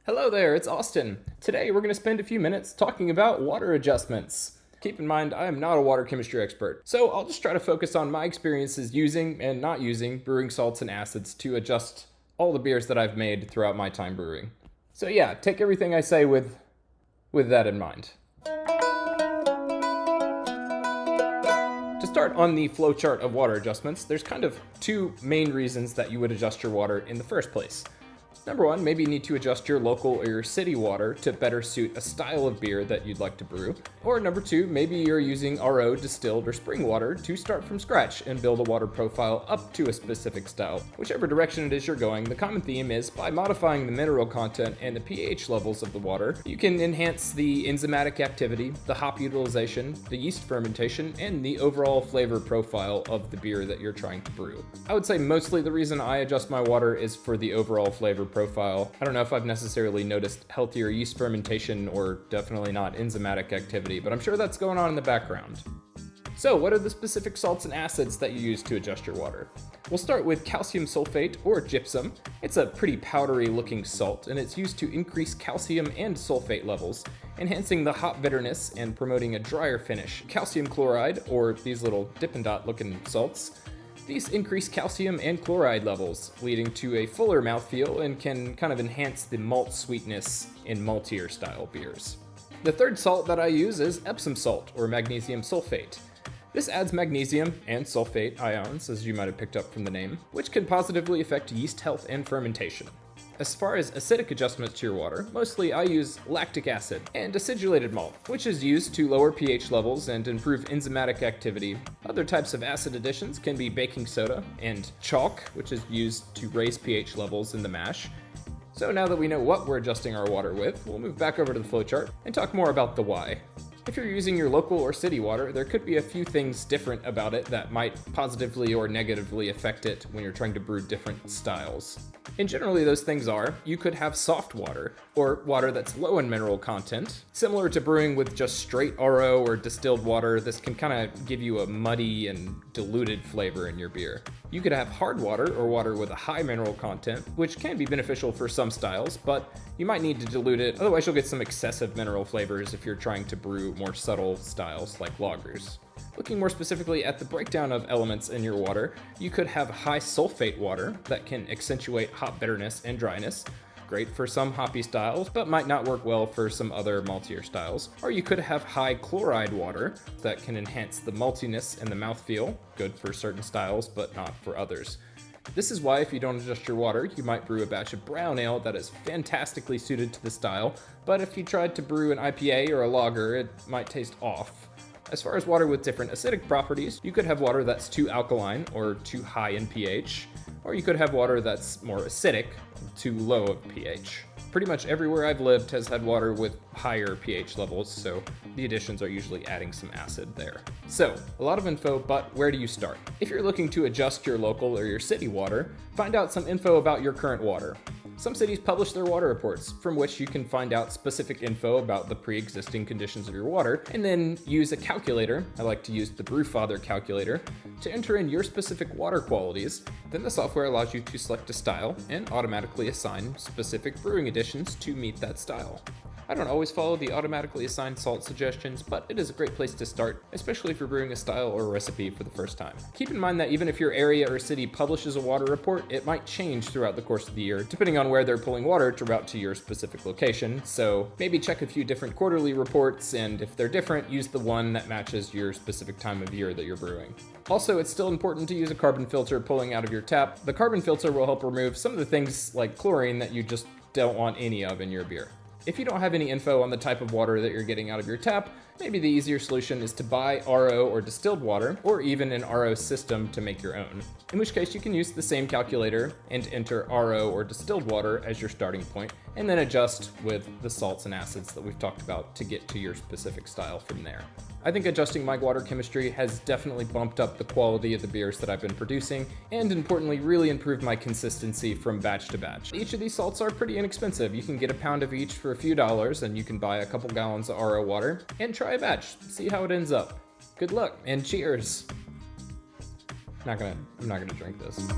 Hello there, it's Austin. Today we're going to spend a few minutes talking about water adjustments. Keep in mind, I am not a water chemistry expert, so I'll just try to focus on my experiences using and not using brewing salts and acids to adjust all the beers that I've made throughout my time brewing. So yeah, take everything I say with that in mind. To start on the flowchart of water adjustments, there's kind of two main reasons that you would adjust your water in the first place. Number one, maybe you need to adjust your local or your city water to better suit a style of beer that you'd like to brew. Or number two, maybe you're using RO, distilled, or spring water to start from scratch and build a water profile up to a specific style. Whichever direction it is you're going, the common theme is by modifying the mineral content and the pH levels of the water, you can enhance the enzymatic activity, the hop utilization, the yeast fermentation, and the overall flavor profile of the beer that you're trying to brew. I would say mostly the reason I adjust my water is for the overall flavor profile. I don't know if I've necessarily noticed healthier yeast fermentation or definitely not enzymatic activity, but I'm sure that's going on in the background. So what are the specific salts and acids that you use to adjust your water? We'll start with calcium sulfate or gypsum. It's a pretty powdery looking salt and it's used to increase calcium and sulfate levels, enhancing the hop bitterness and promoting a drier finish. Calcium chloride, or these little Dippin' Dot looking salts, these increase calcium and chloride levels, leading to a fuller mouthfeel and can kind of enhance the malt sweetness in maltier style beers. The third salt that I use is Epsom salt, or magnesium sulfate. This adds magnesium and sulfate ions, as you might have picked up from the name, which can positively affect yeast health and fermentation. As far as acidic adjustments to your water, mostly I use lactic acid and acidulated malt, which is used to lower pH levels and improve enzymatic activity. Other types of acid additions can be baking soda and chalk, which is used to raise pH levels in the mash. So now that we know what we're adjusting our water with, we'll move back over to the flowchart and talk more about the why. If you're using your local or city water, there could be a few things different about it that might positively or negatively affect it when you're trying to brew different styles. And generally those things are, you could have soft water, or water that's low in mineral content. Similar to brewing with just straight RO or distilled water, this can kind of give you a muddy and diluted flavor in your beer. You could have hard water, or water with a high mineral content, which can be beneficial for some styles, but you might need to dilute it, otherwise you'll get some excessive mineral flavors if you're trying to brew more subtle styles like lagers. Looking more specifically at the breakdown of elements in your water, you could have high sulfate water that can accentuate hop bitterness and dryness. Great for some hoppy styles, but might not work well for some other maltier styles. Or you could have high chloride water that can enhance the maltiness and the mouthfeel. Good for certain styles, but not for others. This is why if you don't adjust your water, you might brew a batch of brown ale that is fantastically suited to the style, but if you tried to brew an IPA or a lager, it might taste off. As far as water with different acidic properties, you could have water that's too alkaline or too high in pH, or you could have water that's more acidic, too low of pH. Pretty much everywhere I've lived has had water with higher pH levels, so the additions are usually adding some acid there. So, a lot of info, but where do you start? If you're looking to adjust your local or your city water, find out some info about your current water. Some cities publish their water reports, from which you can find out specific info about the pre-existing conditions of your water, and then use a calculator, I like to use the Brewfather calculator, to enter in your specific water qualities. Then the software allows you to select a style and automatically assign specific brewing additions to meet that style. I don't always follow the automatically assigned salt suggestions, but it is a great place to start, especially if you're brewing a style or a recipe for the first time. Keep in mind that even if your area or city publishes a water report, it might change throughout the course of the year, depending on where they're pulling water to route to your specific location. So maybe check a few different quarterly reports, and if they're different, use the one that matches your specific time of year that you're brewing. Also, it's still important to use a carbon filter pulling out of your tap. The carbon filter will help remove some of the things like chlorine that you just don't want any of in your beer. If you don't have any info on the type of water that you're getting out of your tap, maybe the easier solution is to buy RO or distilled water, or even an RO system to make your own. In which case you can use the same calculator and enter RO or distilled water as your starting point, and then adjust with the salts and acids that we've talked about to get to your specific style from there. I think adjusting my water chemistry has definitely bumped up the quality of the beers that I've been producing, and importantly, really improved my consistency from batch to batch. Each of these salts are pretty inexpensive. You can get a pound of each for a few dollars, and you can buy a couple gallons of RO water, and try a batch, see how it ends up. Good luck, and cheers! I'm not gonna drink this.